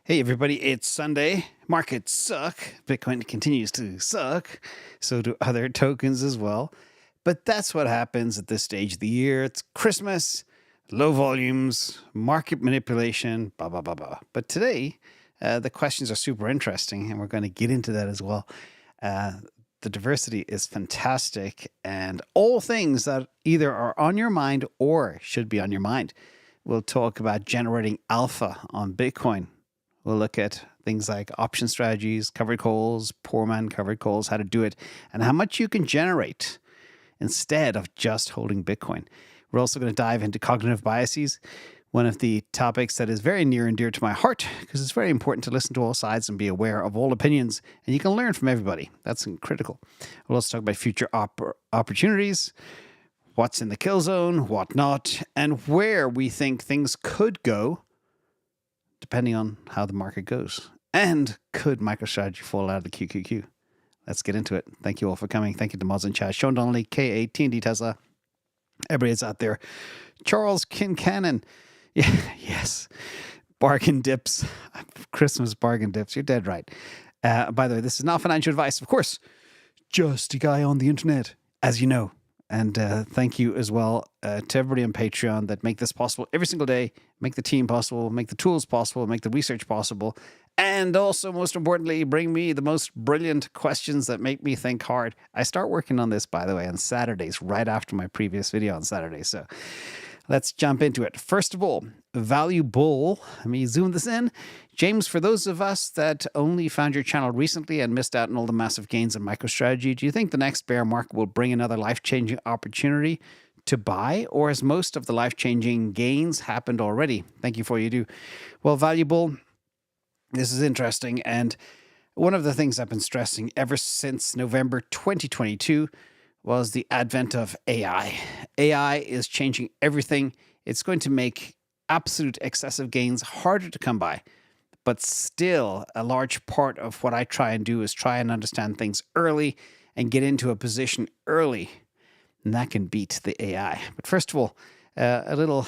Hey everybody, it's Sunday. Markets suck. Bitcoin continues to suck. So do other tokens as well. But that's what happens at this stage of the year. It's Christmas, low volumes, market manipulation, blah, blah, blah, blah. But today, the questions are super interesting, and we're going to get into that as well. The diversity is fantastic, and all things that either are on your mind or should be on your mind. We'll talk about generating alpha on Bitcoin. We'll look at things like option strategies, covered calls, poor man covered calls, how to do it, and how much you can generate instead of just holding Bitcoin. We're also going to dive into cognitive biases, one of the topics that is very near and dear to my heart, because it's very important to listen to all sides and be aware of all opinions, and you can learn from everybody. That's critical. We'll also talk about future opportunities, what's in the kill zone, what not, and where we think things could go, depending on how the market goes. And could MicroStrategy fall out of the QQQ? Let's get into it. Thank you all for coming. Thank you to mods in chat. Sean Donnelly, KA, TND Tesla. Everybody's out there. Charles Kincannon. Yeah, yes. Bargain dips. Christmas bargain dips. You're dead right. By the way, this is not financial advice. Of course, just a guy on the internet, as you know. And thank you as well to everybody on Patreon that make this possible every single day, make the team possible, make the tools possible, make the research possible, and also, most importantly, bring me the most brilliant questions that make me think hard. I start working on this, by the way, on Saturdays, right after my previous video on Saturday. So let's jump into it. First of all, value bull. Let me zoom this in. James, for those of us that only found your channel recently and missed out on all the massive gains in MicroStrategy, do you think the next bear market will bring another life-changing opportunity to buy, or has most of the life-changing gains happened already? Thank you for you do. Well, value bull, this is interesting. And one of the things I've been stressing ever since November 2022 was the advent of AI. AI is changing everything. It's going to make absolute excessive gains harder to come by. But still, a large part of what I try and do is try and understand things early and get into a position early. And that can beat the AI. But first of all, a little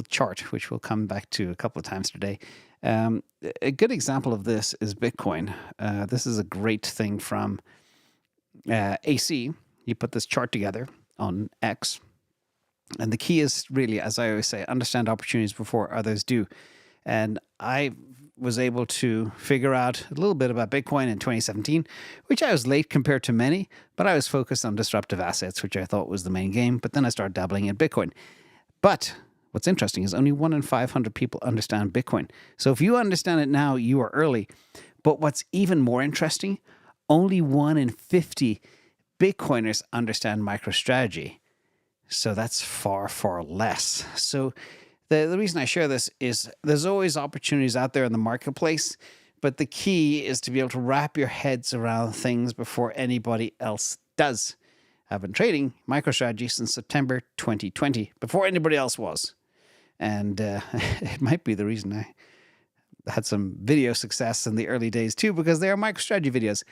chart, which we'll come back to a couple of times today. A good example of this is Bitcoin. This is a great thing from AC. You put this chart together on X. And the key is really, as I always say, understand opportunities before others do. And I was able to figure out a little bit about Bitcoin in 2017, which I was late compared to many, but I was focused on disruptive assets, which I thought was the main game. But then I started dabbling in Bitcoin. But what's interesting is only 1 in 500 people understand Bitcoin. So if you understand it now, you are early. But what's even more interesting, only 1 in 50 Bitcoiners understand MicroStrategy. So that's far, far less. So the reason I share this is there's always opportunities out there in the marketplace, but the key is to be able to wrap your heads around things before anybody else does. I've been trading MicroStrategy since September 2020, before anybody else was. And it might be the reason I had some video success in the early days too, because they are MicroStrategy videos.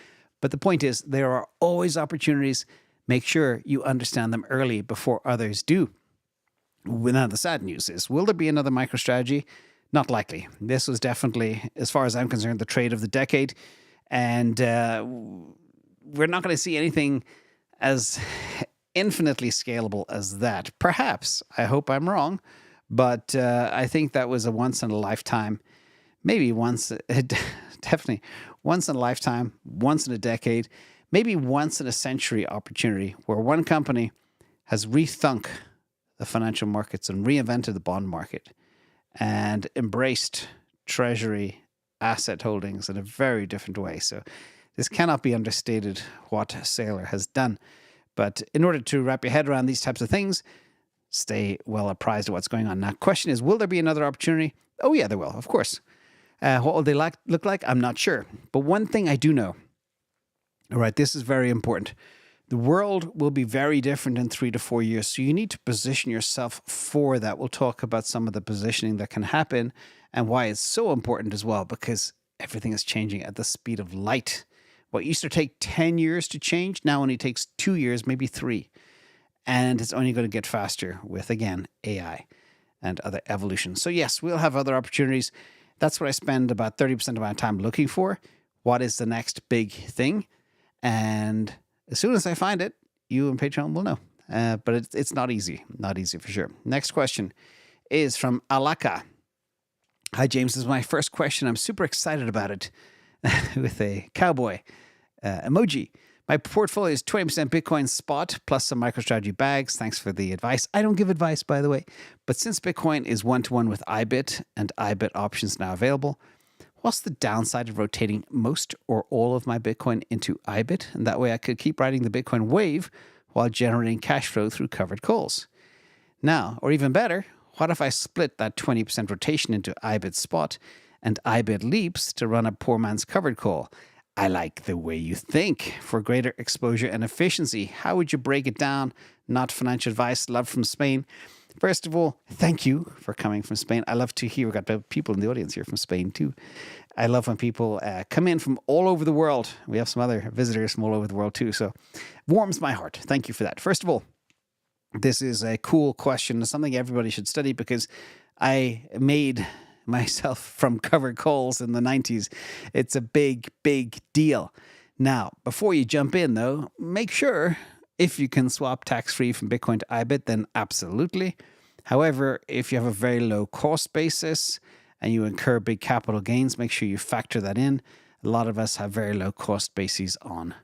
But the point is, there are always opportunities. Make sure you understand them early before others do. Now, the sad news is, will there be another MicroStrategy? Not likely. This was definitely, as far as I'm concerned, the trade of the decade. And we're not going to see anything as infinitely scalable as that. Perhaps. I hope I'm wrong. But I think that was a once in a lifetime, maybe definitely once in a lifetime, once in a decade, maybe once in a century opportunity where one company has rethunk the financial markets and reinvented the bond market and embraced treasury asset holdings in a very different way. So this cannot be understated what Saylor has done. But in order to wrap your head around these types of things, stay well apprised of what's going on. Now, question is, will there be another opportunity? Oh, yeah, there will, of course. What will they look like? I'm not sure. But one thing I do know, all right, this is very important. The world will be very different in 3 to 4 years, so you need to position yourself for that. We'll talk about some of the positioning that can happen and why it's so important as well, because everything is changing at the speed of light. What used to take 10 years to change now only takes 2 years, maybe 3. And it's only going to get faster with, again, AI. and other evolutions. So yes, we'll have other opportunities. That's what I spend about 30% of my time looking for. What is the next big thing? And as soon as I find it, you and Patreon will know. But it's not easy. Not easy for sure. Next question is from Alaka. Hi, James. This is my first question. I'm super excited about it with a cowboy emoji. My portfolio is 20% Bitcoin spot plus some MicroStrategy bags. Thanks for the advice. I don't give advice, by the way. But since Bitcoin is one-to-one with IBIT and IBIT options now available, what's the downside of rotating most or all of my Bitcoin into IBIT? And that way I could keep riding the Bitcoin wave while generating cash flow through covered calls. Now, or even better, what if I split that 20% rotation into IBIT spot and IBIT leaps to run a poor man's covered call? I like the way you think. For greater exposure and efficiency, how would you break it down? Not financial advice. Love from Spain. First of all, thank you for coming from Spain. I love to hear, we've got people in the audience here from Spain too. I love when people come in from all over the world. We have some other visitors from all over the world too. So warms my heart. Thank you for that. First of all, this is a cool question. It's something everybody should study because I made myself from covered calls in the 90s. It's a big, big deal. Now, before you jump in though, make sure if you can swap tax-free from Bitcoin to IBIT, then absolutely. However, if you have a very low cost basis and you incur big capital gains, make sure you factor that in. A lot of us have very low cost bases on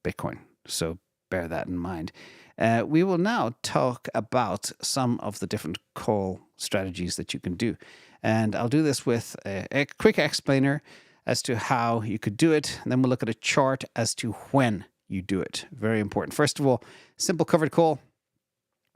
Bitcoin. So bear that in mind. We will now talk about some of the different call strategies that you can do. And I'll do this with a quick explainer as to how you could do it. And then we'll look at a chart as to when you do it. Very important. First of all, simple covered call.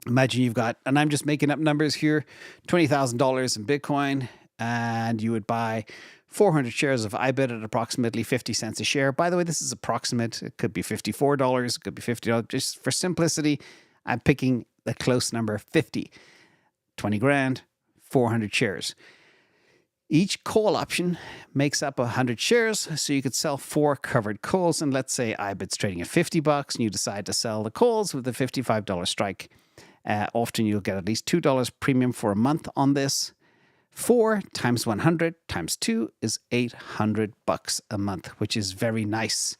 Imagine you've got, and I'm just making up numbers here, $20,000 in Bitcoin, and you would buy 400 shares of IBIT at approximately 50 cents a share. By the way, this is approximate. It could be $54. It could be $50. Just for simplicity, I'm picking the close number 50. 20 grand, 400 shares. Each call option makes up 100 shares, so you could sell 4 covered calls. And let's say IBIT's trading at $50, and you decide to sell the calls with a $55 strike. Often you'll get at least $2 premium for a month on this. 4 times 100 times 2 is $800 a month, which is very nice.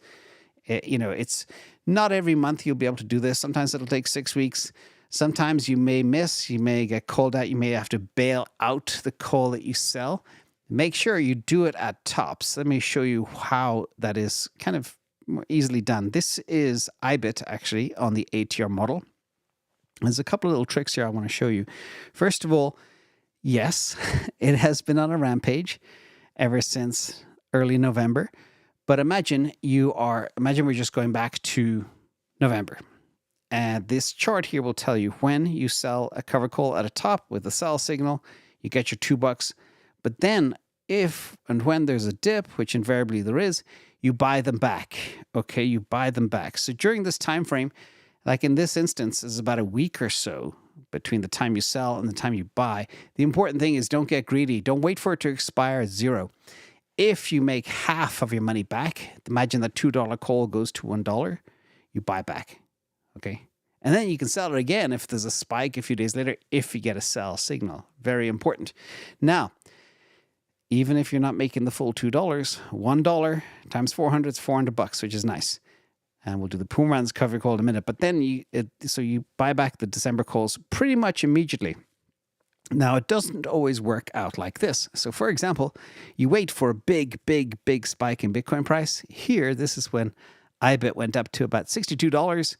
It's not every month you'll be able to do this. Sometimes it'll take 6 weeks. Sometimes you may miss, you may get called out, you may have to bail out the call that you sell. Make sure you do it at tops. Let me show you how that is kind of more easily done. This is IBIT actually on the ATR model. There's a couple of little tricks here I want to show you. First of all, yes, it has been on a rampage ever since early November. But imagine we're just going back to November. And this chart here will tell you when you sell a cover call at a top with a sell signal, you get your $2. But then if and when there's a dip, which invariably there is, you buy them back. Okay, you buy them back. So during this time frame, like in this instance, is about a week or so between the time you sell and the time you buy. The important thing is don't get greedy. Don't wait for it to expire at zero. If you make half of your money back, imagine that $2 call goes to $1, you buy back. Okay. And then you can sell it again if there's a spike a few days later, if you get a sell signal. Very important. Now, even if you're not making the full $2, $1 times 400 is $400, which is nice. And we'll do the poor man's cover call in a minute. But then you buy back the December calls pretty much immediately. Now, it doesn't always work out like this. So, for example, you wait for a big, big, big spike in Bitcoin price. Here, this is when IBIT went up to about $62.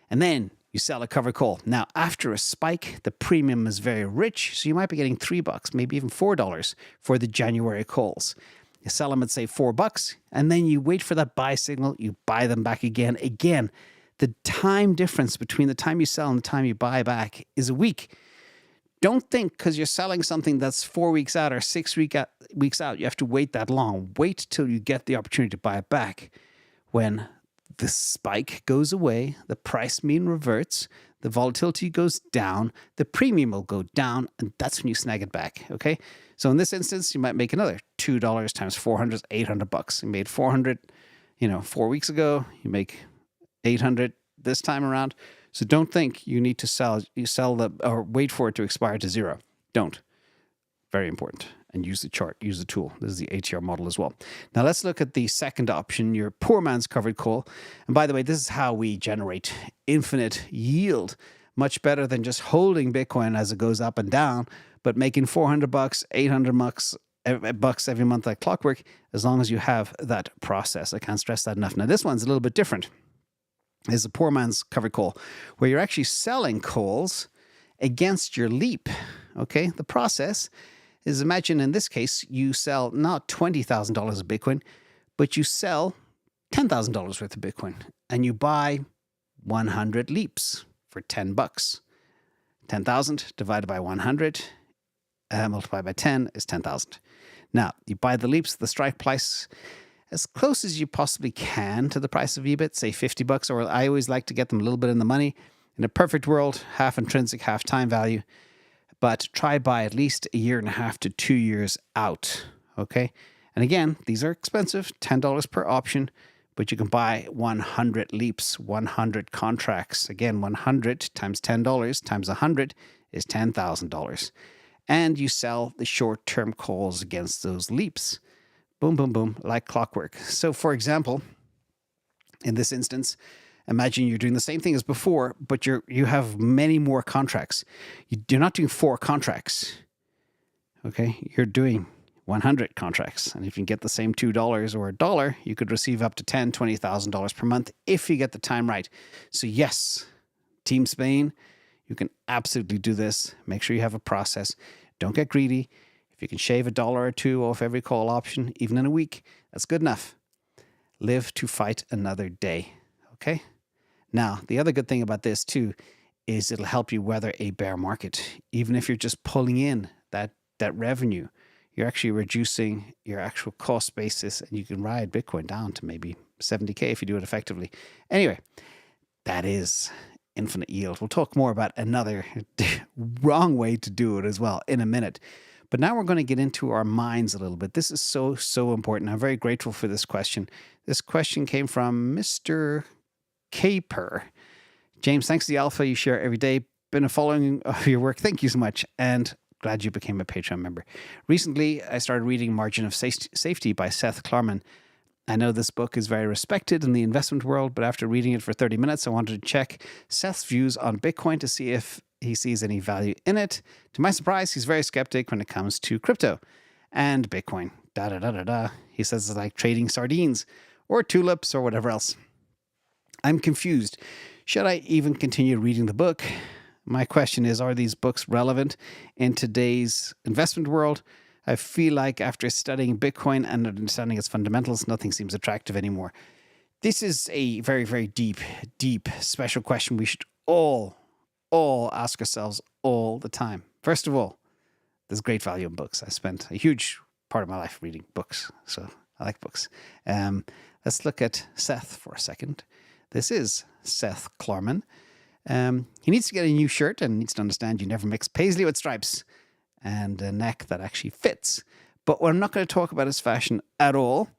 And then you sell a cover call. Now, after a spike, the premium is very rich. So you might be getting $3, maybe even $4 for the January calls. You sell them at, say, $4, and then you wait for that buy signal. You buy them back again. Again, the time difference between the time you sell and the time you buy back is a week. Don't think because you're selling something that's 4 weeks out or 6 weeks out, you have to wait that long. Wait till you get the opportunity to buy it back. When the spike goes away, the price mean reverts, the volatility goes down, the premium will go down, and that's when you snag it back, okay? So in this instance, you might make another $2 times 400 is $800. You made 400, 4 weeks ago. You make 800 this time around. So don't think you need to sell or wait for it to expire to zero. Don't. Very important. And use the chart, use the tool. This is the ATR model as well. Now let's look at the second option, your poor man's covered call. And by the way, this is how we generate infinite yield. Much better than just holding Bitcoin as it goes up and down, but making $400, $800 every month like clockwork, as long as you have that process. I can't stress that enough. Now this one's a little bit different. It's a poor man's covered call, where you're actually selling calls against your leap. Okay, the process is, imagine in this case, you sell not $20,000 of Bitcoin, but you sell $10,000 worth of Bitcoin, and you buy 100 leaps for $10. 10,000 divided by 100, multiplied by 10 is 10,000. Now, you buy the leaps, the strike price, as close as you possibly can to the price of IBIT, say $50, or I always like to get them a little bit in the money. In a perfect world, half intrinsic, half time value. But try by at least 1.5 to 2 years out, okay? And again, these are expensive, $10 per option, but you can buy 100 leaps, 100 contracts. Again, 100 times $10 times 100 is $10,000. And you sell the short-term calls against those leaps. Boom, boom, boom, like clockwork. So for example, in this instance, imagine you're doing the same thing as before, but you have many more contracts. You're not doing 4 contracts, okay? You're doing 100 contracts. And if you can get the same $2 or $1, you could receive up to $10,000, $20,000 per month if you get the time right. So yes, Team Spain, you can absolutely do this. Make sure you have a process. Don't get greedy. If you can shave $1 or $2 off every call option, even in a week, that's good enough. Live to fight another day, okay? Now, the other good thing about this too is it'll help you weather a bear market. Even if you're just pulling in that revenue, you're actually reducing your actual cost basis, and you can ride Bitcoin down to maybe 70K if you do it effectively. Anyway, that is infinite yield. We'll talk more about another wrong way to do it as well in a minute. But now we're going to get into our minds a little bit. This is so important. I'm very grateful for this question. This question came from Mr. Caper. James, thanks to the alpha you share every day. Been a following of your work. Thank you so much. And glad you became a Patreon member. Recently, I started reading Margin of Safety by Seth Klarman. I know this book is very respected in the investment world, but after reading it for 30 minutes, I wanted to check Seth's views on Bitcoin to see if he sees any value in it. To my surprise, he's very skeptic when it comes to crypto and Bitcoin. He says it's like trading sardines or tulips or whatever else. I'm confused. Should I even continue reading the book? My question is, are these books relevant in today's investment world? I feel like after studying Bitcoin and understanding its fundamentals, nothing seems attractive anymore. This is a very, very deep, special question we should all ask ourselves all the time. First of all, there's great value in books. I spent a huge part of my life reading books, so I like books. Let's look at Seth for a second. This is Seth Klarman. He needs to get a new shirt and needs to understand you never mix paisley with stripes and a neck that actually fits. But what I'm not going to talk about is fashion at all.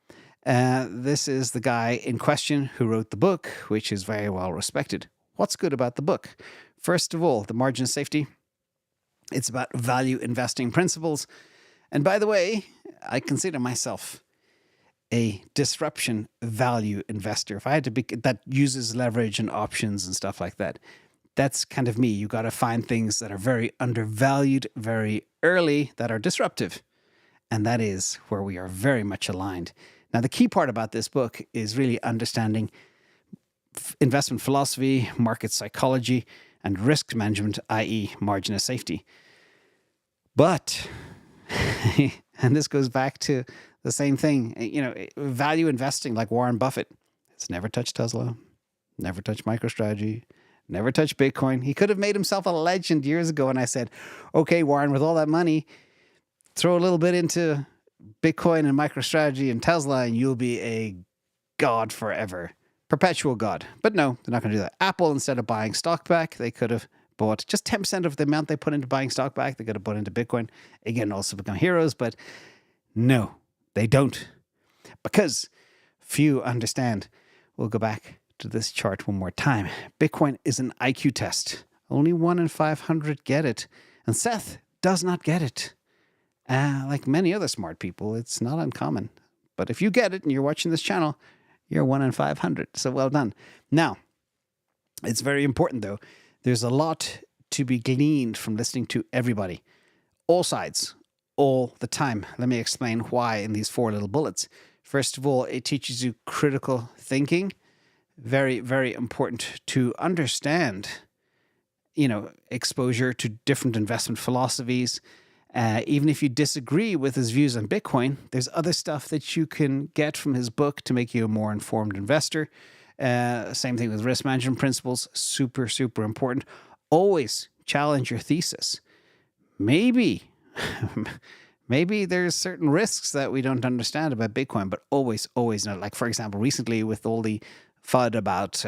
This is the guy in question who wrote the book, which is very well respected. What's good about the book? First of all, the margin of safety. It's about value investing principles. And by the way, I consider myself a disruption value investor. If I had to be, that uses leverage and options and stuff like that. That's kind of me. You got to find things that are very undervalued, very early, that are disruptive. And that is where we are very much aligned. Now, the key part about this book is really understanding investment philosophy, market psychology, and risk management, i.e. margin of safety. But, and this goes back to the same thing, value investing like Warren Buffett. It's never touched Tesla, never touched MicroStrategy, never touched Bitcoin. He could have made himself a legend years ago. And I said, okay, Warren, with all that money, throw a little bit into Bitcoin and MicroStrategy and Tesla, and you'll be a god forever. Perpetual god. But no, they're not going to do that. Apple, instead of buying stock back, they could have bought just 10% of the amount they put into buying stock back. They could have put into Bitcoin. Again, also become heroes. But no, they don't. Because few understand. We'll go back to this chart one more time. Bitcoin is an IQ test. Only 1 in 500 get it. And Seth does not get it. Like many other smart people, it's not uncommon. But if you get it and you're watching this channel, you're 1 in 500. So well done. Now, it's very important, though. There's a lot to be gleaned from listening to everybody. All sides, all the time. Let me explain why in these 4 little bullets. First of all, it teaches you critical thinking. Very, very important to understand, exposure to different investment philosophies. Even if you disagree with his views on Bitcoin, there's other stuff that you can get from his book to make you a more informed investor. Same thing with risk management principles. Super, super important. Always challenge your thesis. Maybe there's certain risks that we don't understand about Bitcoin, but always know. Like, for example, recently with all the FUD about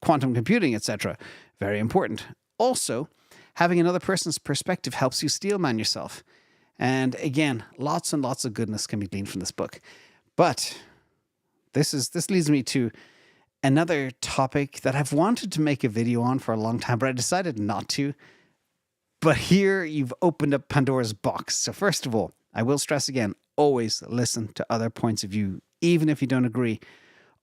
quantum computing, etc. Very important. Also, having another person's perspective helps you steelman yourself. And again, lots and lots of goodness can be gleaned from this book. But this leads me to another topic that I've wanted to make a video on for a long time, but I decided not to. But here you've opened up Pandora's box. So first of all, I will stress again, always listen to other points of view, even if you don't agree.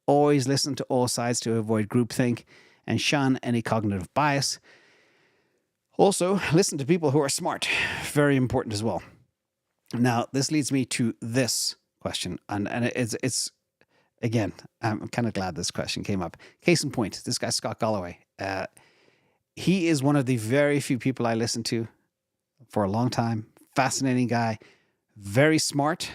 Always listen to all sides to avoid groupthink and shun any cognitive bias. Also, listen to people who are smart. Very important as well. Now, this leads me to this question. And it's again, I'm kind of glad this question came up. Case in point, this guy, Scott Gollaway. He is one of the very few people I listened to for a long time. Fascinating guy. Very smart.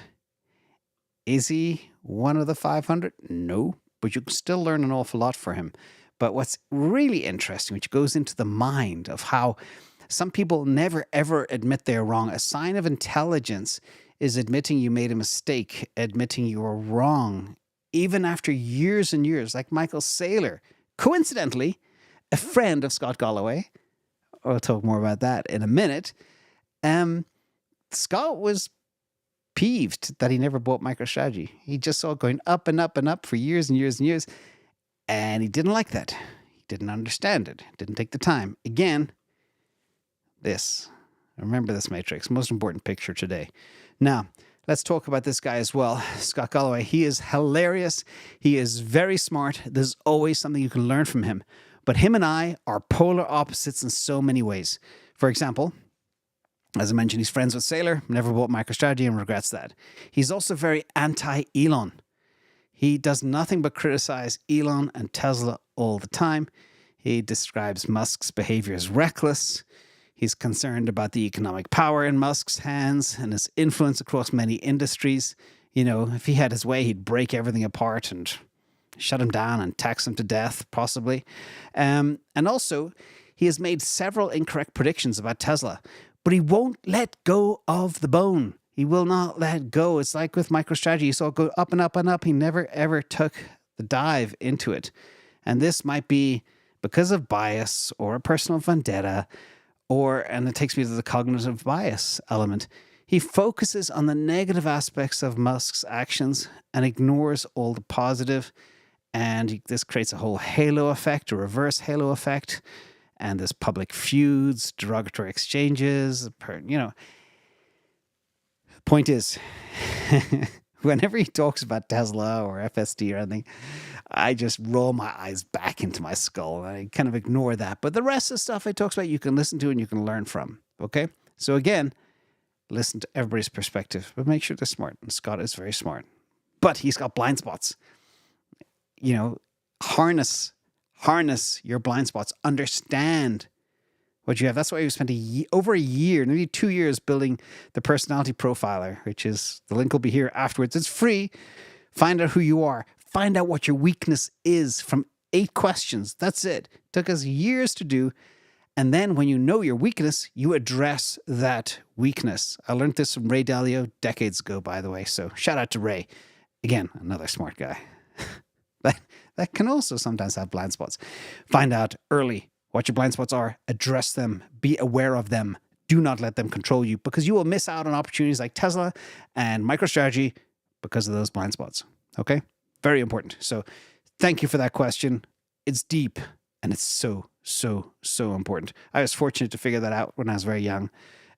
Is he one of the 500? No, but you can still learn an awful lot from him. But what's really interesting, which goes into the mind of how some people never, ever admit they're wrong. A sign of intelligence is admitting you made a mistake, admitting you were wrong, even after years and years, like Michael Saylor. Coincidentally, a friend of Scott Gollaway. I'll talk more about that in a minute. Scott was peeved that he never bought MicroStrategy. He just saw it going up and up and up for years and years and years. And he didn't like that. He didn't understand it. Didn't take the time. Again, remember this matrix, most important picture today. Now, let's talk about this guy as well, Scott Gollaway. He is hilarious. He is very smart. There's always something you can learn from him. But him and I are polar opposites in so many ways. For example, as I mentioned, he's friends with Saylor, never bought MicroStrategy and regrets that. He's also very anti-Elon. He does nothing but criticize Elon and Tesla all the time. He describes Musk's behavior as reckless. He's concerned about the economic power in Musk's hands and his influence across many industries. If he had his way, he'd break everything apart and shut him down and tax him to death, possibly. And also, he has made several incorrect predictions about Tesla, but he won't let go of the bone. He will not let go. It's like with MicroStrategy. You saw it go up and up and up. He never, ever took the dive into it. And this might be because of bias or a personal vendetta, and it takes me to the cognitive bias element. He focuses on the negative aspects of Musk's actions and ignores all the positive. And this creates a whole halo effect, a reverse halo effect. And there's public feuds, derogatory exchanges, Point is, whenever he talks about Tesla or FSD or anything, I just roll my eyes back into my skull and I kind of ignore that. But the rest of the stuff he talks about, you can listen to and you can learn from. Okay? So again, listen to everybody's perspective, but make sure they're smart. And Scott is very smart. But he's got blind spots. Harness your blind spots. Understand what you have. That's why we spent over a year, nearly 2 years, building the personality profiler, which is, the link will be here afterwards. It's free. Find out who you are. Find out what your weakness is from 8 questions. That's it. Took us years to do. And then when you know your weakness, you address that weakness. I learned this from Ray Dalio decades ago, by the way. So shout out to Ray. Again, another smart guy. that can also sometimes have blind spots. Find out early what your blind spots are, address them, be aware of them. Do not let them control you, because you will miss out on opportunities like Tesla and MicroStrategy because of those blind spots. Okay? Very important. So thank you for that question. It's deep and it's so, so, so important. I was fortunate to figure that out when I was very young.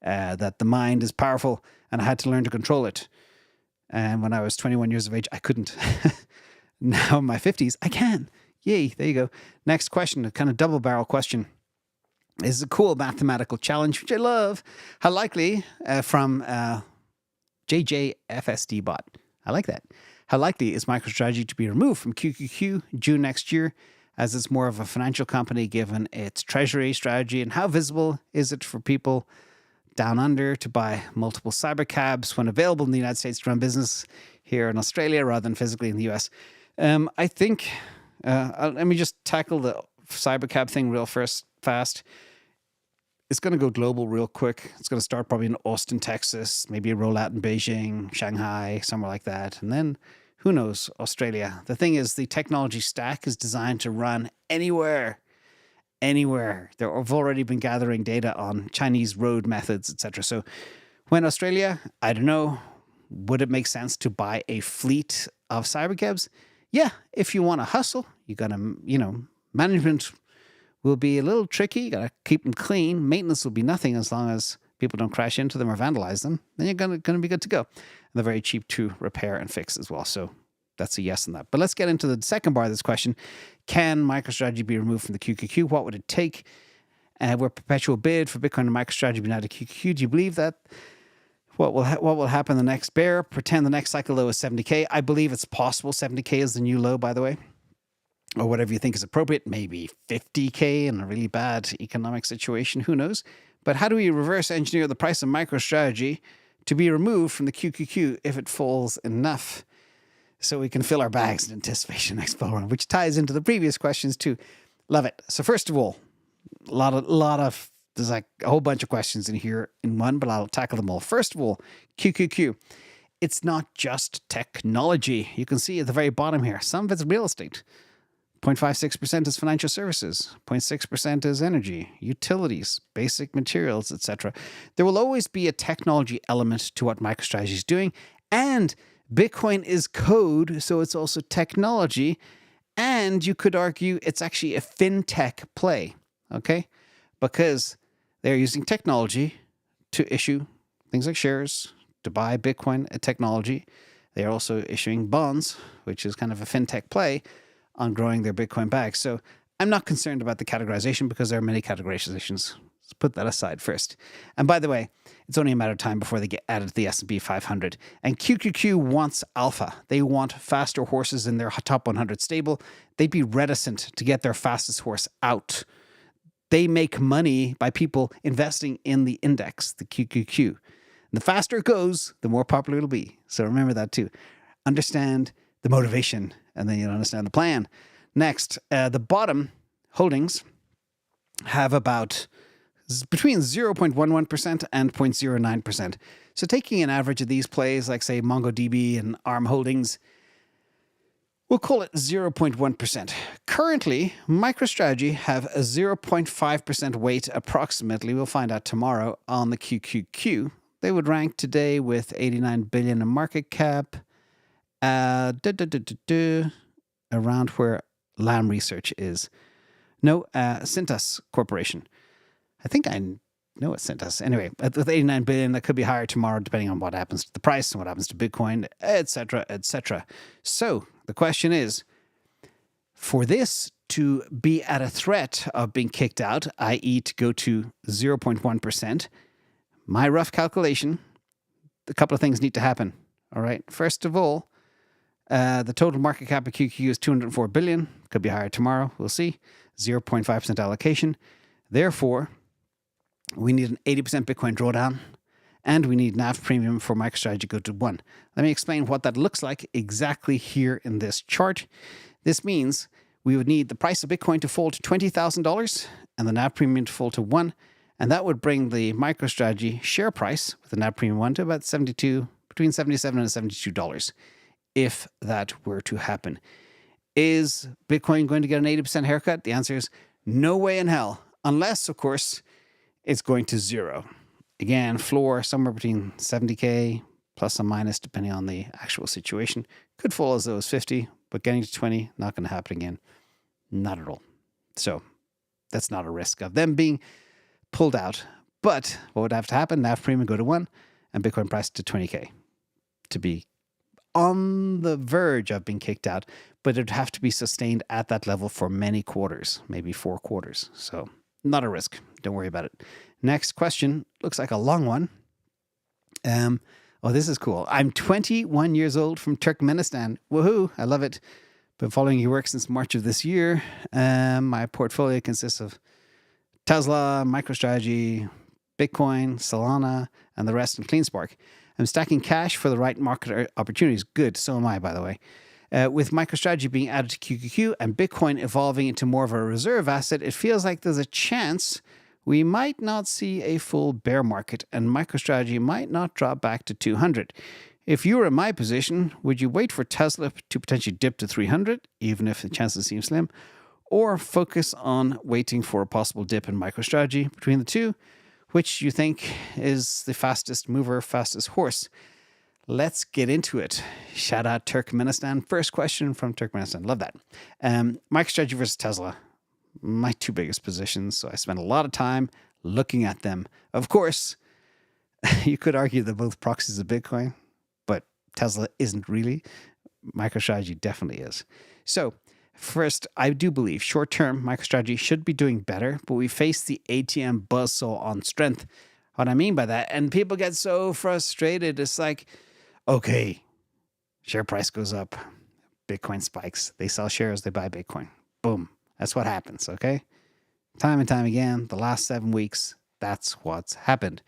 that the mind is powerful and I had to learn to control it. And when I was 21 years of age, I couldn't. Now in my 50s, I can. Yay, there you go. Next question, a kind of double barrel question. This is a cool mathematical challenge, which I love. How likely, from JJFSD bot. I like that. How likely is MicroStrategy to be removed from QQQ June next year, as it's more of a financial company given its treasury strategy? And how visible is it for people down under to buy multiple cybercabs when available in the United States to run business here in Australia rather than physically in the US? I think, let me just tackle the cybercab thing real fast. It's going to go global real quick. It's going to start probably in Austin, Texas, maybe a rollout in Beijing, Shanghai, somewhere like that. And then, who knows, Australia. The thing is, the technology stack is designed to run anywhere. Anywhere. They've already been gathering data on Chinese road methods, etc. So when Australia, I don't know, would it make sense to buy a fleet of cybercabs? Yeah, if you want to hustle, you got to, management will be a little tricky. You got to keep them clean. Maintenance will be nothing as long as people don't crash into them or vandalize them. Then you're going to be good to go. And they're very cheap to repair and fix as well. So that's a yes on that. But let's get into the second part of this question. Can MicroStrategy be removed from the QQQ? What would it take? We're perpetual bid for Bitcoin and MicroStrategy be now to QQQ. Do you believe that? What will happen the next bear? Pretend the next cycle low is 70K. I believe it's possible 70K is the new low, by the way. Or whatever you think is appropriate, maybe 50K in a really bad economic situation, who knows? But how do we reverse engineer the price of MicroStrategy to be removed from the QQQ if it falls enough so we can fill our bags in anticipation of next bull run, which ties into the previous questions too. Love it. So first of all, there's like a whole bunch of questions in here in one, but I'll tackle them all. First of all, QQQ. It's not just technology. You can see at the very bottom here, some of it's real estate. 0.56% is financial services, 0.6% is energy, utilities, basic materials, etc. There will always be a technology element to what MicroStrategy is doing, and Bitcoin is code, so it's also technology, and you could argue it's actually a fintech play, okay? Because they're using technology to issue things like shares, to buy Bitcoin and technology. They're also issuing bonds, which is kind of a fintech play on growing their Bitcoin bag. So I'm not concerned about the categorization because there are many categorizations. Let's put that aside first. And by the way, it's only a matter of time before they get added to the S&P 500. And QQQ wants alpha. They want faster horses in their top 100 stable. They'd be reticent to get their fastest horse out. They make money by people investing in the index, the QQQ. And the faster it goes, the more popular it'll be. So remember that too. Understand the motivation, and then you'll understand the plan. Next, the bottom holdings have about between 0.11% and 0.09%. So taking an average of these plays, like say MongoDB and ARM holdings, we'll call it 0.1%. Currently, MicroStrategy have a 0.5% weight approximately, we'll find out tomorrow, on the QQQ. They would rank today with 89 billion in market cap, around where Lam Research is. No, Cintas Corporation. I think I know it's Cintas. Anyway, with 89 billion, that could be higher tomorrow, depending on what happens to the price and what happens to Bitcoin, etc., etc. So the question is, for this to be at a threat of being kicked out, i.e. to go to 0.1%, my rough calculation, a couple of things need to happen. All right. First of all, the total market cap of QQQ is 204 billion. Could be higher tomorrow. We'll see. 0.5% allocation. Therefore, we need an 80% Bitcoin drawdown, and we need NAV premium for MicroStrategy to go to 1. Let me explain what that looks like exactly here in this chart. This means we would need the price of Bitcoin to fall to $20,000 and the NAV premium to fall to 1, and that would bring the MicroStrategy share price with the NAV premium 1 to about between $77 and $72. If that were to happen. Is Bitcoin going to get an 80% haircut? The answer is no way in hell. Unless, of course, it's going to 0. Again, floor somewhere between 70K plus or minus, depending on the actual situation. Could fall as low as 50, but getting to 20, not going to happen again. Not at all. So that's not a risk of them being pulled out. But what would have to happen? NAV premium go to 1 and Bitcoin price to 20K to be on the verge of being kicked out. But it would have to be sustained at that level for many quarters, maybe 4 quarters. So not a risk. Don't worry about it. Next question looks like a long one. Oh, this is cool. I'm 21 years old from Turkmenistan. Woohoo! I love it. Been following your work since March of this year. My portfolio consists of Tesla, MicroStrategy, Bitcoin, Solana, and the rest in CleanSpark. I'm stacking cash for the right market opportunities. Good. So am I, by the way. With MicroStrategy being added to QQQ and Bitcoin evolving into more of a reserve asset, it feels like there's a chance we might not see a full bear market and MicroStrategy might not drop back to 200. If you were in my position, would you wait for Tesla to potentially dip to 300, even if the chances seem slim, or focus on waiting for a possible dip in MicroStrategy? Between the two, which you think is the fastest mover, fastest horse? Let's get into it. Shout out Turkmenistan. First question from Turkmenistan. Love that. MicroStrategy versus Tesla. My 2 biggest positions. So I spent a lot of time looking at them. Of course, you could argue they're both proxies of Bitcoin, but Tesla isn't really. MicroStrategy definitely is. So first, I do believe short-term MicroStrategy should be doing better, but we face the ATM buzzsaw on strength. What I mean by that, and people get so frustrated, it's like, okay, share price goes up, Bitcoin spikes, they sell shares, they buy Bitcoin. Boom. That's what happens, okay? Time and time again, the last 7 weeks, that's what's happened.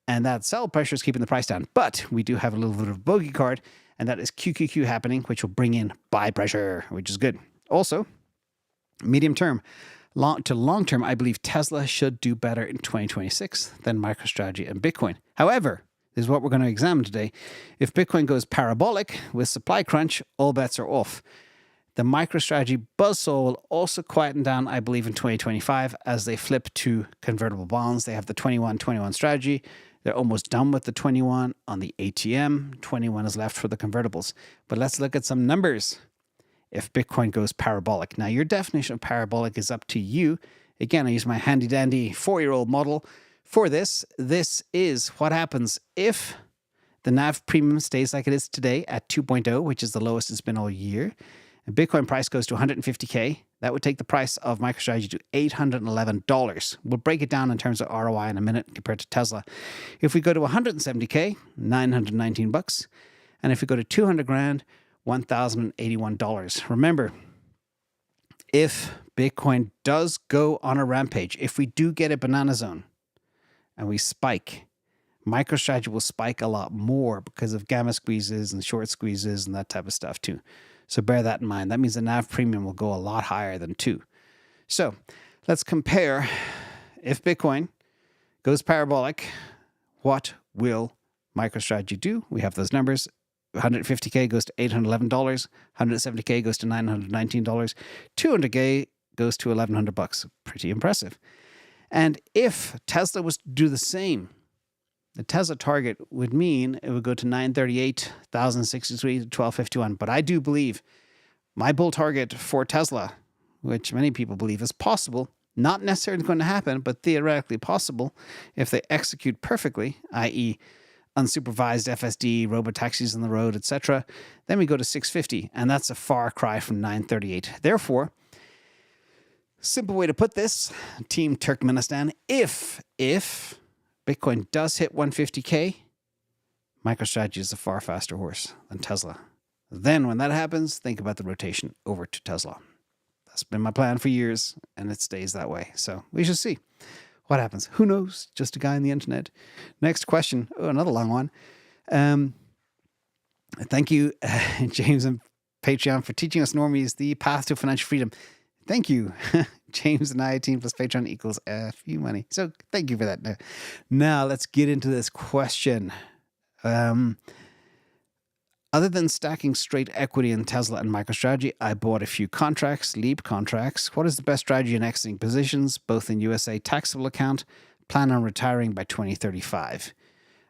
And that sell pressure is keeping the price down. But we do have a little bit of a bogey card, and that is QQQ happening, which will bring in buy pressure, which is good. Also, medium term, long term, I believe Tesla should do better in 2026 than MicroStrategy and Bitcoin. However, this is what we're going to examine today. If Bitcoin goes parabolic with supply crunch, all bets are off. The MicroStrategy buzzsaw will also quieten down, I believe, in 2025 as they flip to convertible bonds. They have the 21-21 strategy. They're almost done with the 21 on the ATM. 21 is left for the convertibles. But let's look at some numbers. If Bitcoin goes parabolic. Now, your definition of parabolic is up to you. Again, I use my handy-dandy 4-year-old model for this. This is what happens if the NAV premium stays like it is today at 2.0, which is the lowest it's been all year. And Bitcoin price goes to 150K. That would take the price of MicroStrategy to $811. We'll break it down in terms of ROI in a minute compared to Tesla. If we go to 170K, $919. And if we go to 200 grand, $1,081. Remember, if Bitcoin does go on a rampage, if we do get a banana zone and we spike, MicroStrategy will spike a lot more because of gamma squeezes and short squeezes and that type of stuff too. So bear that in mind. That means the NAV premium will go a lot higher than 2. So let's compare. If Bitcoin goes parabolic, what will MicroStrategy do? We have those numbers. 150K goes to $811. 170K goes to $919. 200K goes to $1,100. Pretty impressive. And if Tesla was to do the same, the Tesla target would mean it would go to 938, 1,063 to 1,251. But I do believe my bull target for Tesla, which many people believe is possible, not necessarily going to happen, but theoretically possible if they execute perfectly, i.e., unsupervised FSD, robotaxis on the road, etc., then we go to 650, and that's a far cry from 938. Therefore, simple way to put this, Team Turkmenistan, if Bitcoin does hit 150K, MicroStrategy is a far faster horse than Tesla. Then when that happens, think about the rotation over to Tesla. That's been my plan for years, and it stays that way. So we shall see what happens. Who knows? Just a guy on the internet. Next question. Oh, another long one. Thank you, James and Patreon, for teaching us normies the path to financial freedom. Thank you. James and I, team plus Patreon equals a few money. So thank you for that. Now let's get into this question. Other than stacking straight equity in Tesla and MicroStrategy, I bought a few contracts, LEAP contracts. What is the best strategy in exiting positions, both in USA taxable account, plan on retiring by 2035?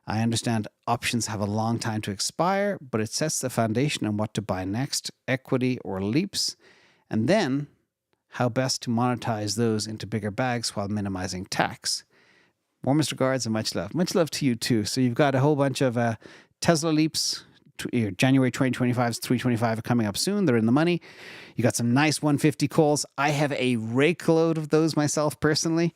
I understand options have a long time to expire, but it sets the foundation on what to buy next, equity or LEAPs, and then how best to monetize those into bigger bags while minimizing tax. Warmest regards and much love. Much love to you too. So you've got a whole bunch of Tesla leaps. January 2025's 325 are coming up soon. They're in the money. You got some nice 150 calls. I have a rake load of those myself personally,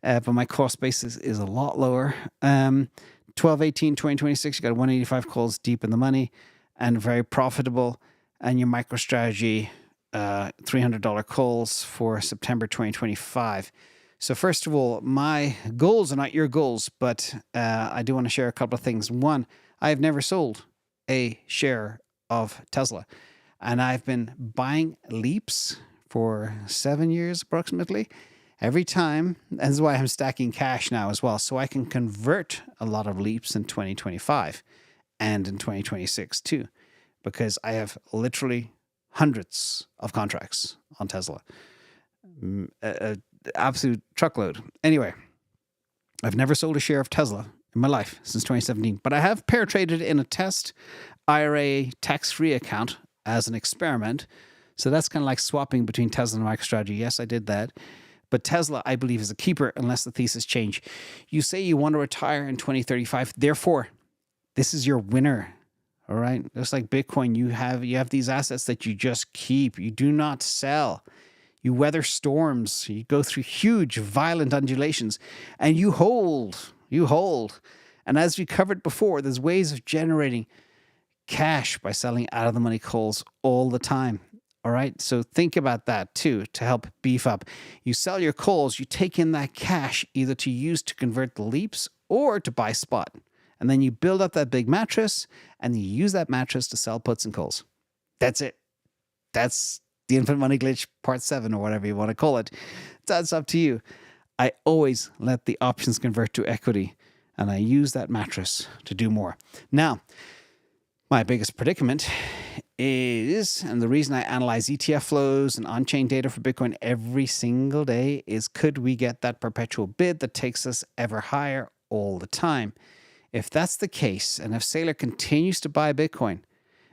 but my cost basis is a lot lower. 12/18 2026, you got 185 calls deep in the money and very profitable. And your MicroStrategy $300 calls for September 2025. So first of all, my goals are not your goals, but I do want to share a couple of things. One, I have never sold a share of Tesla, and I've been buying leaps for 7 years approximately. Every time, and this is why I'm stacking cash now as well, so I can convert a lot of leaps in 2025 and in 2026 too, because I have literally hundreds of contracts on Tesla. Absolute truckload. Anyway, I've never sold a share of Tesla in my life since 2017, but I have pair traded in a test IRA tax-free account as an experiment. So that's kind of like swapping between Tesla and MicroStrategy. Yes, I did that. But Tesla, I believe, is a keeper unless the thesis change. You say you want to retire in 2035. Therefore, this is your winner. All right. Just like Bitcoin, you have these assets that you just keep. You do not sell. You weather storms. You go through huge, violent undulations, and you hold. You hold. And as we covered before, there's ways of generating cash by selling out of the money calls all the time. All right. So think about that too, to help beef up. You sell your calls, you take in that cash either to use to convert the leaps or to buy spot. And then you build up that big mattress and you use that mattress to sell puts and calls. That's it. That's the infinite money glitch part 7 or whatever you want to call it. That's up to you. I always let the options convert to equity and I use that mattress to do more. Now, my biggest predicament is, and the reason I analyze ETF flows and on-chain data for Bitcoin every single day is, could we get that perpetual bid that takes us ever higher all the time? If that's the case, and if Saylor continues to buy Bitcoin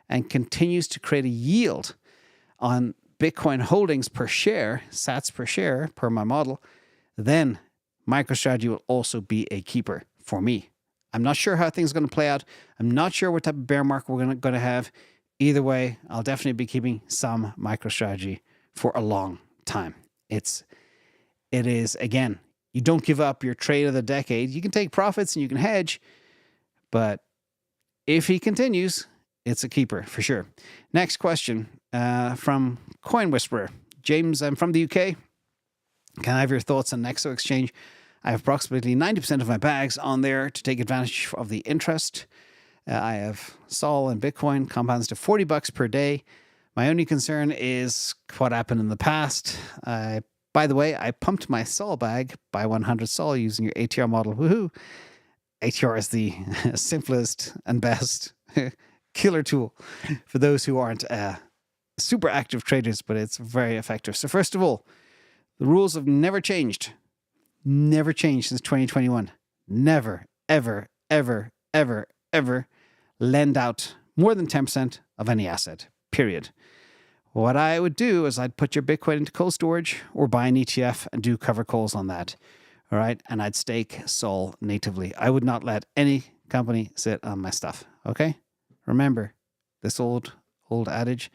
and continues to create a yield on Bitcoin holdings per share, sats per share, per my model, then MicroStrategy will also be a keeper for me. I'm not sure how things are going to play out. I'm not sure what type of bear market we're going to have. Either way, I'll definitely be keeping some MicroStrategy for a long time. It is, again, you don't give up your trade of the decade. You can take profits and you can hedge, but if he continues, it's a keeper for sure. Next question from Coin Whisperer. James, I'm from the UK. Can I have your thoughts on Nexo Exchange? I have approximately 90% of my bags on there to take advantage of the interest. I have Sol and Bitcoin compounds to $40 per day. My only concern is what happened in the past. By the way, I pumped my Sol bag by 100 Sol using your ATR model. Woohoo! ATR is the simplest and best killer tool for those who aren't super active traders, but it's very effective. So first of all, the rules have never changed. Never changed since 2021. Never, ever, ever, ever, ever lend out more than 10% of any asset, period. What I would do is I'd put your Bitcoin into cold storage or buy an ETF and do cover calls on that. All right. And I'd stake Sol natively. I would not let any company sit on my stuff. Okay. Remember this old adage,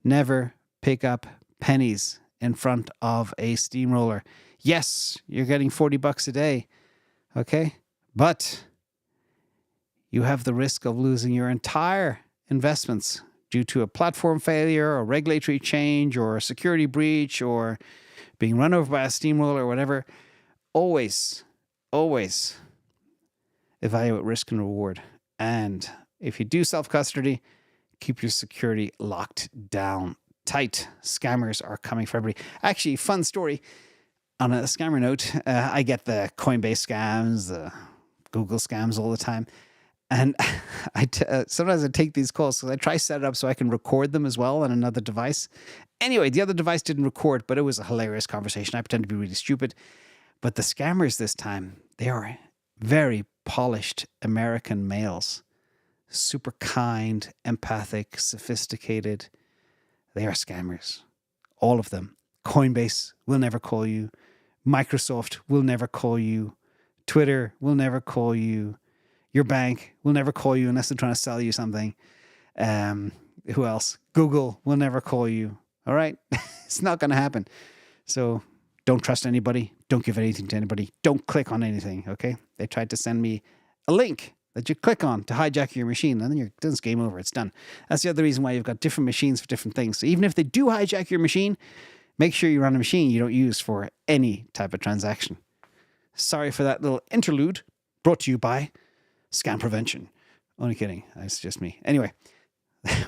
never pick up pennies in front of a steamroller. Yes, you're getting $40 a day. Okay. But you have the risk of losing your entire investments due to a platform failure or regulatory change or a security breach or being run over by a steamroller or whatever. Always evaluate risk and reward. And if you do self-custody, keep your security locked down tight. Scammers are coming for everybody. Actually, fun story. On a scammer note, I get the Coinbase scams, the Google scams all the time. And sometimes I take these calls because I try to set it up so I can record them as well on another device. Anyway, the other device didn't record, but it was a hilarious conversation. I pretend to be really stupid. But the scammers this time, they are very polished American males. Super kind, empathic, sophisticated. They are scammers. All of them. Coinbase will never call you. Microsoft will never call you. Twitter will never call you. Your bank will never call you unless they're trying to sell you something. Who else? Google will never call you. All right? It's not going to happen. So don't trust anybody. Don't give anything to anybody. Don't click on anything, okay? They tried to send me a link that you click on to hijack your machine, and then it's game over. It's done. That's the other reason why you've got different machines for different things. So even if they do hijack your machine, make sure you run a machine you don't use for any type of transaction. Sorry for that little interlude, brought to you by Scam Prevention. Only kidding. That's just me. Anyway,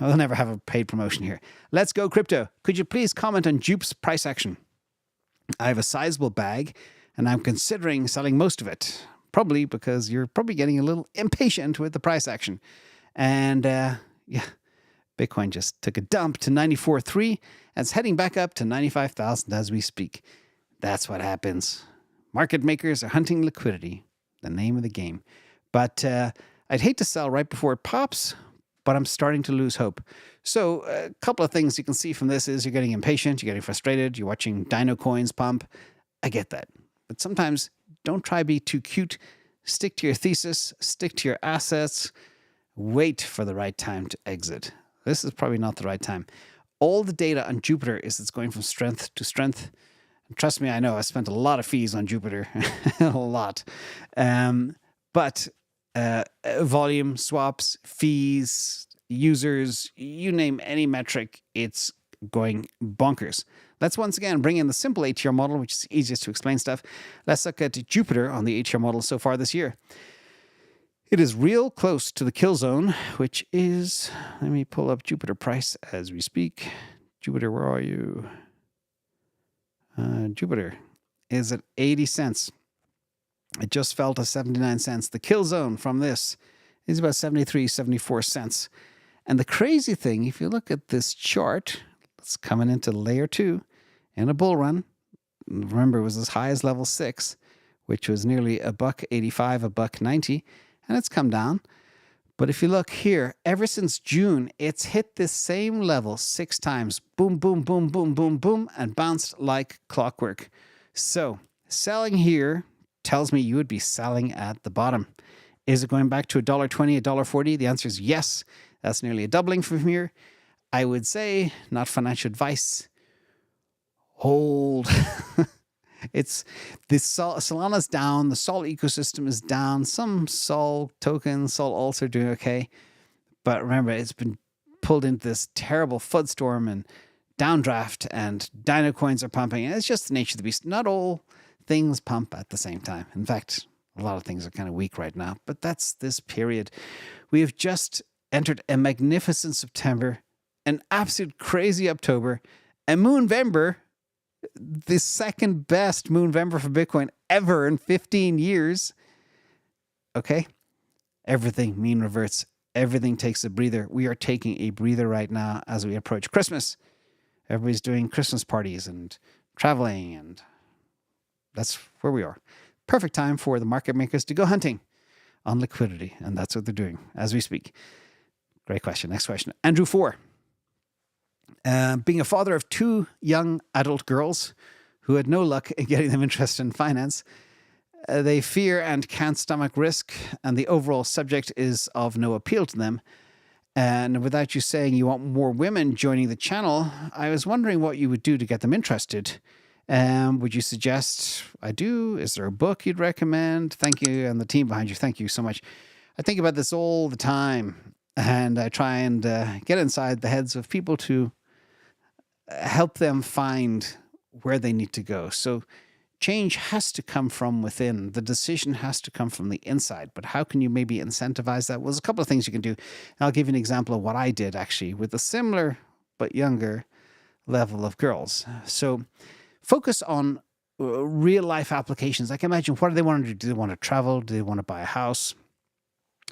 I'll never have a paid promotion here. Let's go crypto. Could you please comment on Jupe's price action? I have a sizable bag, and I'm considering selling most of it. Probably because you're probably getting a little impatient with the price action. And Bitcoin just took a dump to 94.3, and it's heading back up to 95,000 as we speak. That's what happens. Market makers are hunting liquidity, the name of the game. But I'd hate to sell right before it pops, but I'm starting to lose hope. So a couple of things you can see from this is you're getting impatient, you're getting frustrated, you're watching Dino coins pump. I get that. But sometimes don't try to be too cute. Stick to your thesis, stick to your assets, wait for the right time to exit. This is probably not the right time. All the data on Jupiter is it's going from strength to strength. And trust me, I know I spent a lot of fees on Jupiter, a lot. But volume, swaps, fees, users, you name any metric, it's going bonkers. Let's once again bring in the simple ATR model, which is easiest to explain stuff. Let's look at Jupiter on the ATR model so far this year. It is real close to the kill zone, which is, let me pull up Jupiter price as we speak. Jupiter, where are you? Jupiter is at 80 cents. It just fell to 79 cents. The kill zone from this is about 73, 74 cents. And the crazy thing, if you look at this chart, it's coming into layer 2 in a bull run. Remember, it was as high as level 6, which was nearly $1.85, $1.90, and it's come down. But if you look here, ever since June, it's hit this same level 6 times. Boom, boom, boom, boom, boom, boom, and bounced like clockwork. So selling here tells me you would be selling at the bottom. Is it going back to $1.20, $1.40? The answer is yes. That's nearly a doubling from here. I would say, not financial advice, hold. It's this Solana's down, the Sol ecosystem is down. Some Sol tokens, Sol alts are doing okay. But remember, it's been pulled into this terrible FUD storm and downdraft, and Dino coins are pumping. And it's just the nature of the beast. Not all things pump at the same time. In fact, a lot of things are kind of weak right now. But that's this period. We have just entered a magnificent September, an absolute crazy October, and Moonvember, the second best Moonvember for Bitcoin ever in 15 years. Okay? Everything mean reverts. Everything takes a breather. We are taking a breather right now as we approach Christmas. Everybody's doing Christmas parties and traveling, and that's where we are. Perfect time for the market makers to go hunting on liquidity, and that's what they're doing as we speak. Great question. Next question. Andrew 4. Being a father of 2 young adult girls who had no luck in getting them interested in finance, they fear and can't stomach risk, and the overall subject is of no appeal to them. And without you saying you want more women joining the channel, I was wondering what you would do to get them interested. Would you suggest I do? Is there a book you'd recommend? Thank you, and the team behind you. Thank you so much. I think about this all the time, and I try and get inside the heads of people to help them find where they need to go. So change has to come from within. The decision has to come from the inside. But how can you maybe incentivize that? Well, there's a couple of things you can do. And I'll give you an example of what I did actually with a similar but younger level of girls. So focus on real life applications. Like imagine, what do they want to do? Do they want to travel? Do they want to buy a house?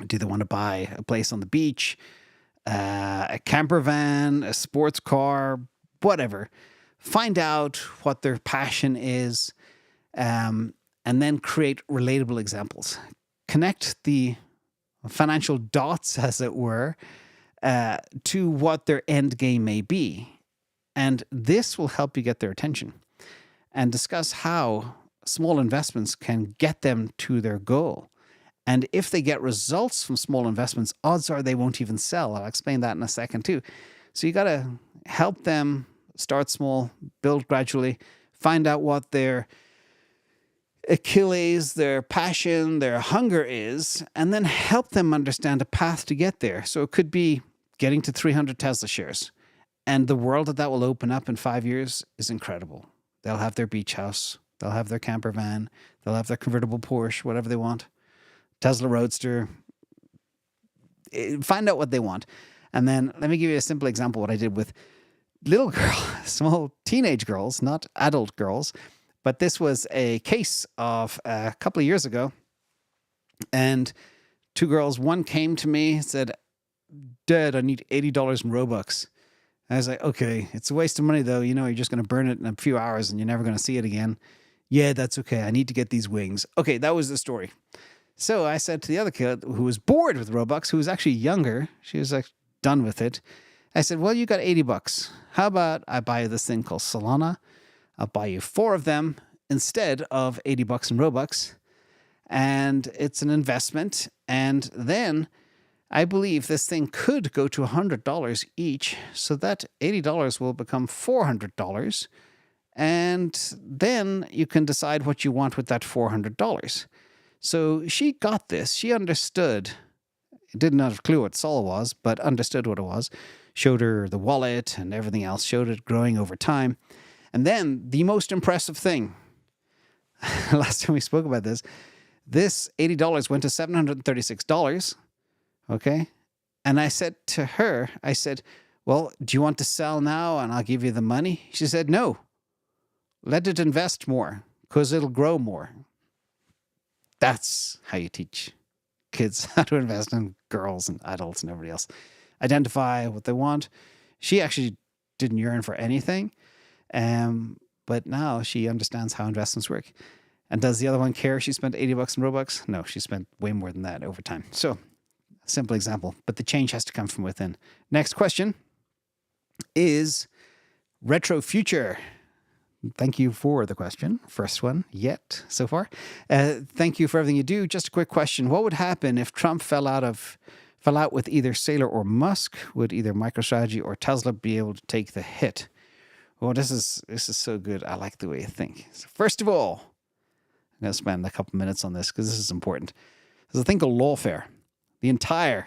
Do they want to buy a place on the beach? A camper van, a sports car, whatever. Find out what their passion is, and then create relatable examples. Connect the financial dots, as it were, to what their end game may be. And this will help you get their attention. And discuss how small investments can get them to their goal. And if they get results from small investments, odds are they won't even sell. I'll explain that in a second too. So you got to help them start small, build gradually, find out what their Achilles, their passion, their hunger is, and then help them understand a path to get there. So it could be getting to 300 Tesla shares. And the world that will open up in 5 years is incredible. They'll have their beach house. They'll have their camper van. They'll have their convertible Porsche, whatever they want. Tesla Roadster. Find out what they want. And then let me give you a simple example of what I did with little girls, small teenage girls, not adult girls. But this was a case of a couple of years ago. And two girls, one came to me and said, Dad, I need $80 in ROBUX. I was like, okay, it's a waste of money though. You know, you're just going to burn it in a few hours and you're never going to see it again. Yeah, that's okay. I need to get these wings. Okay, that was the story. So I said to the other kid who was bored with ROBUX, who was actually younger, she was like done with it. I said, well, you got $80. How about I buy you this thing called Solana? I'll buy you 4 of them instead of $80 in ROBUX. And it's an investment. And then I believe this thing could go to $100 each. So that $80 will become $400. And then you can decide what you want with that $400. So she got this. She understood. Didn't have a clue what Sol was, but understood what it was. Showed her the wallet and everything else. Showed it growing over time. And then the most impressive thing, last time we spoke about this $80 went to $736. Okay. And I said to her, I said, well, do you want to sell now and I'll give you the money? She said, no, let it invest more because it'll grow more. That's how you teach kids how to invest in girls and adults and everybody else. Identify what they want. She actually didn't yearn for anything. But now she understands how investments work. And does the other one care she spent $80 in ROBUX? No, she spent way more than that over time. So, a simple example. But the change has to come from within. Next question is retro future. Thank you for the question. First one yet so far. Thank you for everything you do. Just a quick question. What would happen if Trump fell out with either Saylor or Musk? Would either MicroStrategy or Tesla be able to take the hit? Oh, this is so good. I like the way you think. So first of all, I'm going to spend a couple minutes on this because this is important. There's a thing called Lawfare. The entire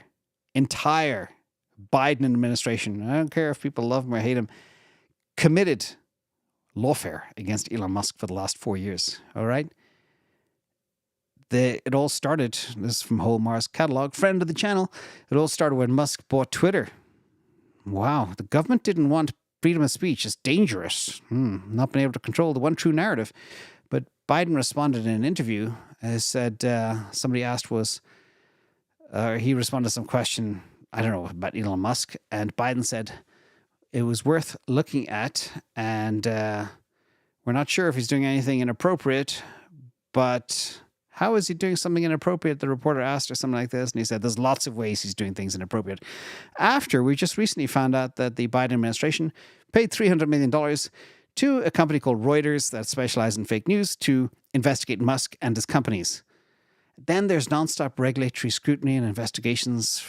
Biden administration, I don't care if people love him or hate him, committed lawfare against Elon Musk for the last 4 years. All right? It all started, this is from Whole Mars Catalog, friend of the channel, it all started when Musk bought Twitter. Wow, the government didn't want freedom of speech. It's dangerous. Not being able to control the one true narrative. But Biden responded in an interview and said, somebody asked he responded to some question, I don't know, about Elon Musk. And Biden said, it was worth looking at. And we're not sure if he's doing anything inappropriate, but how is he doing something inappropriate? The reporter asked or something like this. And he said, there's lots of ways he's doing things inappropriate. After we just recently found out that the Biden administration paid $300 million to a company called Reuters that specializes in fake news to investigate Musk and his companies. Then there's nonstop regulatory scrutiny and investigations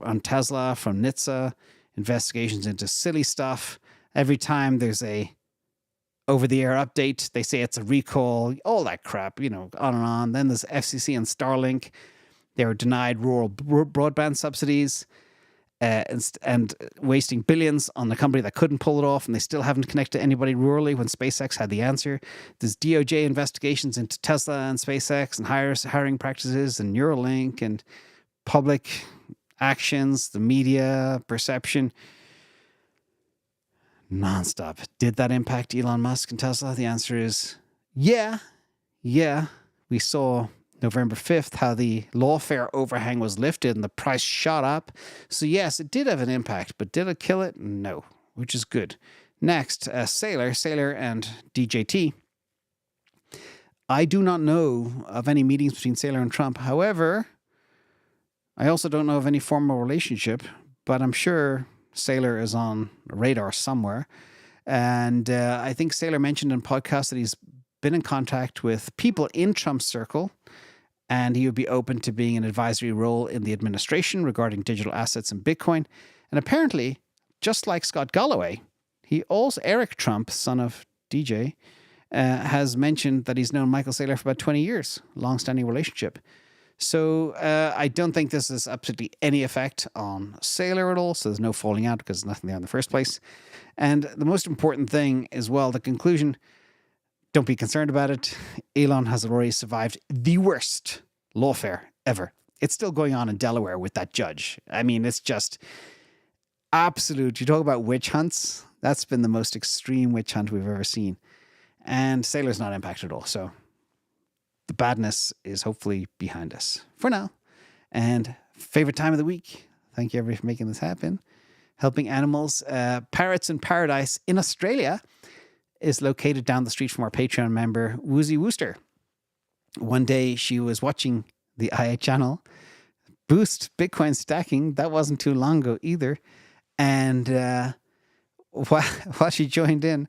on Tesla from NHTSA, investigations into silly stuff. Every time there's a over-the-air update, they say it's a recall, all that crap, on and on. Then there's FCC and Starlink. They were denied rural broadband subsidies and wasting billions on a company that couldn't pull it off, and they still haven't connected anybody rurally when SpaceX had the answer. There's DOJ investigations into Tesla and SpaceX and hiring practices and Neuralink and public actions, the media perception. Nonstop. Did that impact Elon Musk and Tesla? The answer is yeah. We saw November 5th how the lawfare overhang was lifted and the price shot up. So yes, it did have an impact, but did it kill it? No, which is good. Next, Saylor and DJT. I do not know of any meetings between Saylor and Trump. However, I also don't know of any formal relationship, but I'm sure Saylor is on the radar somewhere. And I think Saylor mentioned in podcasts that he's been in contact with people in Trump's circle, and he would be open to being an advisory role in the administration regarding digital assets and Bitcoin. And apparently, just like Scott Gollaway, Eric Trump, son of DJ, has mentioned that he's known Michael Saylor for about 20 years, long-standing relationship. So I don't think this has absolutely any effect on Saylor at all. So there's no falling out because there's nothing there in the first place. And the most important thing as well, the conclusion, don't be concerned about it. Elon has already survived the worst lawfare ever. It's still going on in Delaware with that judge. I mean, it's just absolute. You talk about witch hunts. That's been the most extreme witch hunt we've ever seen. And Saylor's not impacted at all. So the badness is hopefully behind us for now. And favorite time of the week. Thank you, everybody, for making this happen. Helping animals. Parrots in Paradise in Australia is located down the street from our Patreon member, Woozy Wooster. One day she was watching the IA channel boost Bitcoin stacking. That wasn't too long ago either. And while she joined in,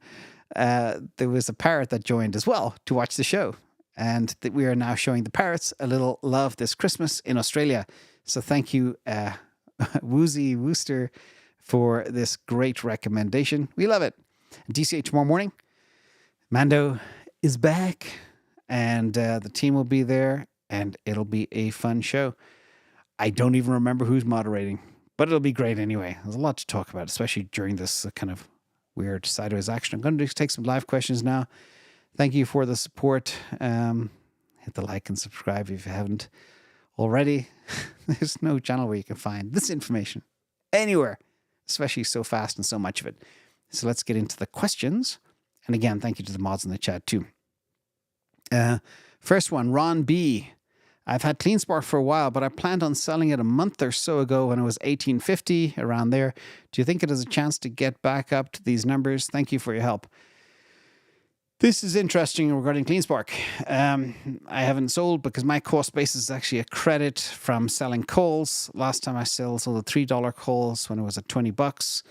there was a parrot that joined as well to watch the show. And we are now showing the parrots a little love this Christmas in Australia. So thank you, Woozy Wooster, for this great recommendation. We love it. DCA tomorrow morning. Mando is back, and the team will be there, and it'll be a fun show. I don't even remember who's moderating, but it'll be great anyway. There's a lot to talk about, especially during this kind of weird sideways action. I'm going to take some live questions now. Thank you for the support. Hit the like and subscribe if you haven't already. There's no channel where you can find this information anywhere, especially so fast and so much of it. So let's get into the questions. And again, thank you to the mods in the chat too. First one, Ron B. I've had CleanSpark for a while, but I planned on selling it a month or so ago when it was 1850, around there. Do you think it has a chance to get back up to these numbers? Thank you for your help. This is interesting regarding CleanSpark. I haven't sold because my cost base is actually a credit from selling calls. Last time I sold the $3 calls when it was at $20.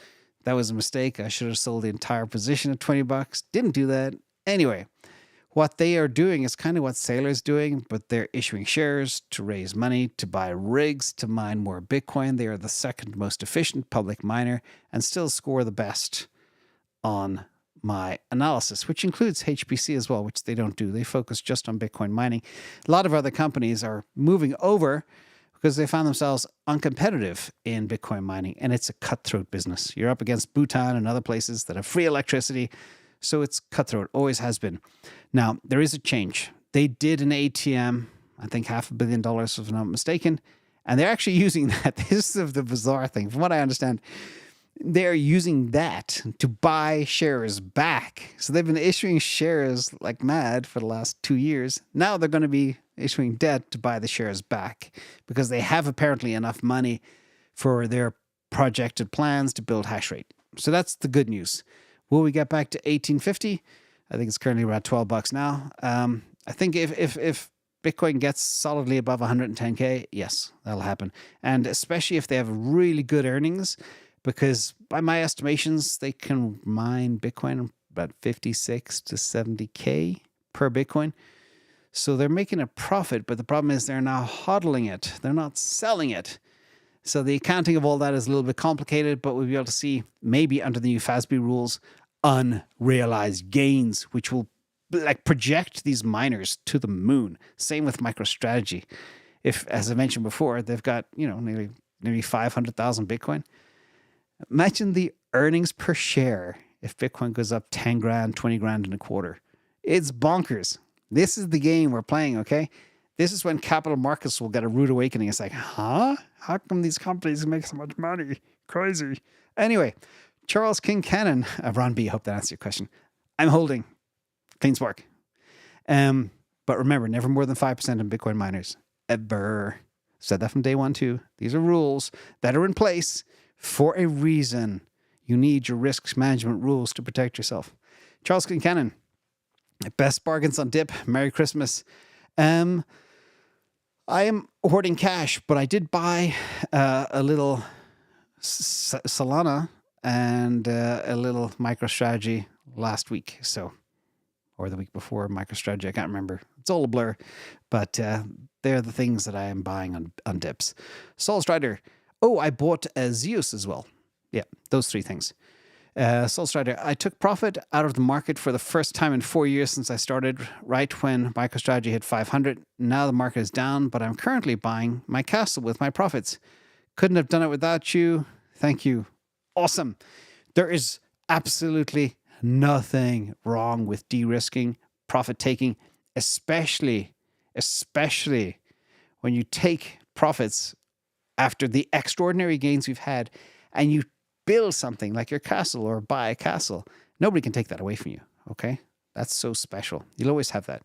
That was a mistake. I should have sold the entire position at $20. Didn't do that. Anyway, what they are doing is kind of what Saylor's doing, but they're issuing shares to raise money, to buy rigs, to mine more Bitcoin. They are the second most efficient public miner and still score the best on my analysis, which includes HPC as well, which they don't do. They focus just on Bitcoin mining. A lot of other companies are moving over because they found themselves uncompetitive in Bitcoin mining, and it's a cutthroat business. You're up against Bhutan and other places that have free electricity, so it's cutthroat, always has been. Now, there is a change. They did an ATM, I think $500 million, if I'm not mistaken, and they're actually using that. This is the bizarre thing. From what I understand, they're using that to buy shares back. So they've been issuing shares like mad for the last 2 years. Now they're going to be issuing debt to buy the shares back because they have apparently enough money for their projected plans to build hash rate. So that's the good news. Will we get back to 1850? I think it's currently around $12 now. I think if Bitcoin gets solidly above 110K, yes, that'll happen. And especially if they have really good earnings, because by my estimations, they can mine Bitcoin about 56 to 70K per Bitcoin. So they're making a profit, but the problem is they're now hodling it. They're not selling it. So the accounting of all that is a little bit complicated, but we'll be able to see maybe under the new FASB rules, unrealized gains, which will like project these miners to the moon. Same with MicroStrategy. If, as I mentioned before, they've got, nearly 500,000 Bitcoin. Imagine the earnings per share if Bitcoin goes up 10 grand, 20 grand in a quarter. It's bonkers. This is the game we're playing, okay? This is when capital markets will get a rude awakening. It's like, huh? How come these companies make so much money? Crazy. Anyway, Charles King Cannon, Ron B, I hope that answers your question. I'm holding CleanSpark. But remember, never more than 5% in Bitcoin miners. Ever. Said that from day one, too. These are rules that are in place for a reason. You need your risk management rules to protect yourself. Charles Kincannon, best bargains on dip. Merry Christmas. I am hoarding cash, but I did buy a little Solana and a little MicroStrategy last week. So or the week before MicroStrategy. I can't remember. It's all a blur. But they're the things that I am buying on dips. Soul Strider. Oh, I bought Zeus as well. Yeah, those three things. Soul Strider, I took profit out of the market for the first time in 4 years since I started, right when MicroStrategy hit 500. Now the market is down, but I'm currently buying my castle with my profits. Couldn't have done it without you. Thank you. Awesome. There is absolutely nothing wrong with de-risking, profit taking, especially when you take profits after the extraordinary gains we've had and you build something like your castle or buy a castle. Nobody can take that away from you, okay? That's so special. You'll always have that.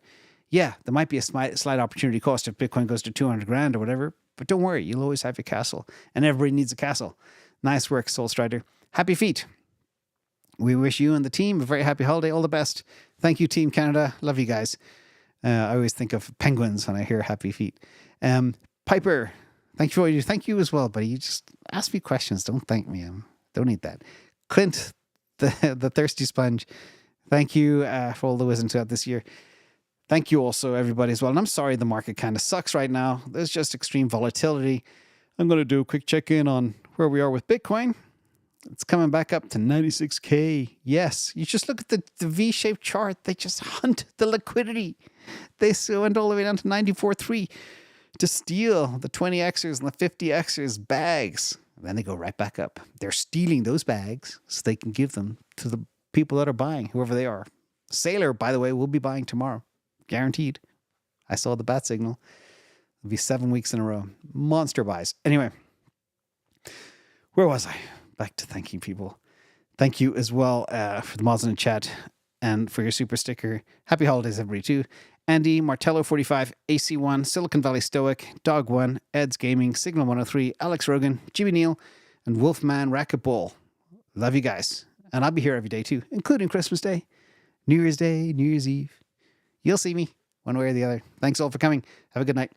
Yeah, there might be a slight opportunity cost if Bitcoin goes to 200 grand or whatever, but don't worry, you'll always have your castle. And everybody needs a castle. Nice work, Soul Strider. Happy feet. We wish you and the team a very happy holiday. All the best. Thank you, Team Canada. Love you guys. I always think of penguins when I hear happy feet. Piper, thank you for what you do. Thank you as well, buddy. You just ask me questions. Don't thank me. Don't need that. Clint, the thirsty sponge. Thank you for all the wisdom throughout this year. Thank you also, everybody, as well. And I'm sorry the market kind of sucks right now. There's just extreme volatility. I'm going to do a quick check-in on where we are with Bitcoin. It's coming back up to 96K. Yes, you just look at the V-shaped chart. They just hunt the liquidity. They went all the way down to 94.3 to steal the 20Xers and the 50Xers bags. And then they go right back up. They're stealing those bags so they can give them to the people that are buying, whoever they are. Saylor, by the way, will be buying tomorrow. Guaranteed. I saw the bat signal. It'll be 7 weeks in a row. Monster buys. Anyway, where was I? Back to thanking people. Thank you as well for the mods in the chat and for your super sticker. Happy holidays, everybody, too. Andy, Martello45, AC1, Silicon Valley Stoic, Dog1, Ed's Gaming, Signal 103, Alex Rogan, Jimmy Neal, and Wolfman Racquetball. Love you guys. And I'll be here every day, too, including Christmas Day, New Year's Day, New Year's Eve. You'll see me one way or the other. Thanks all for coming. Have a good night.